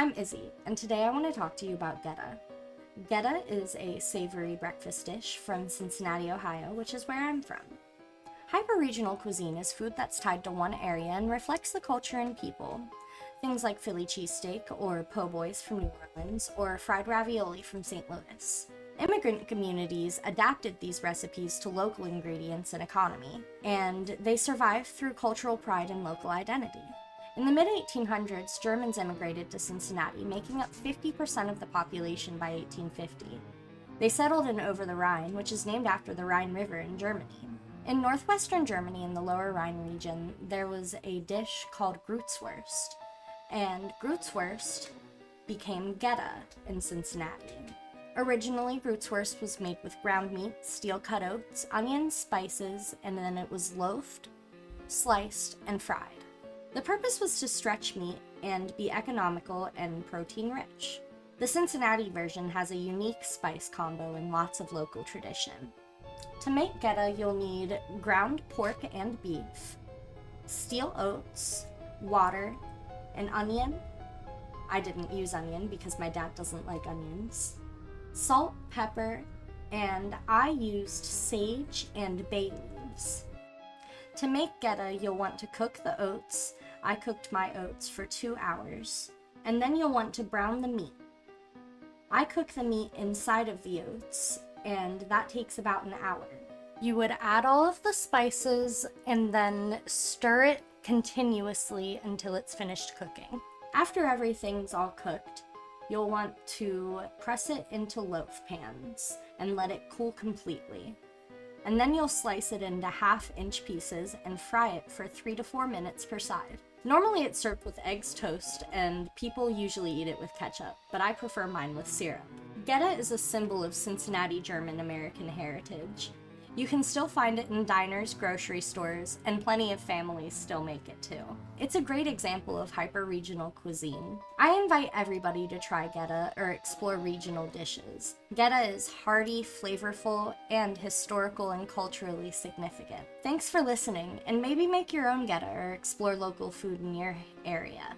I'm Izzy, and today I want to talk to you about Goetta. Goetta is a savory breakfast dish from Cincinnati, Ohio, which is where I'm from. Hyper-regional cuisine is food that's tied to one area and reflects the culture and people. Things like Philly cheesesteak, or po' boys from New Orleans, or fried ravioli from St. Louis. Immigrant communities adapted these recipes to local ingredients and economy, and they survived through cultural pride and local identity. In the mid-1800s, Germans immigrated to Cincinnati, making up 50% of the population by 1850. They settled in Over the Rhine, which is named after the Rhine River in Germany. In northwestern Germany, in the Lower Rhine region, there was a dish called Grützwurst, and Grützwurst became Goetta in Cincinnati. Originally, Grützwurst was made with ground meat, steel-cut oats, onions, spices, and then it was loafed, sliced, and fried. The purpose was to stretch meat and be economical and protein-rich. The Cincinnati version has a unique spice combo and lots of local tradition. To make Goetta, you'll need ground pork and beef, steel oats, water, an onion. I didn't use onion because my dad doesn't like onions. Salt, pepper, and I used sage and bay leaves. To make Goetta, you'll want to cook the oats. I cooked my oats for 2 hours. And then you'll want to brown the meat. I cook the meat inside of the oats, and that takes about an hour. You would add all of the spices and then stir it continuously until it's finished cooking. After everything's all cooked, you'll want to press it into loaf pans and let it cool completely. And then you'll slice it into half-inch pieces and fry it for 3 to 4 minutes per side. Normally it's served with eggs toast, and people usually eat it with ketchup, but I prefer mine with syrup. Goetta is a symbol of Cincinnati German-American heritage. You can still find it in diners, grocery stores, and plenty of families still make it too. It's a great example of hyper-regional cuisine. I invite everybody to try Goetta or explore regional dishes. Goetta is hearty, flavorful, and historical and culturally significant. Thanks for listening, and maybe make your own Goetta or explore local food in your area.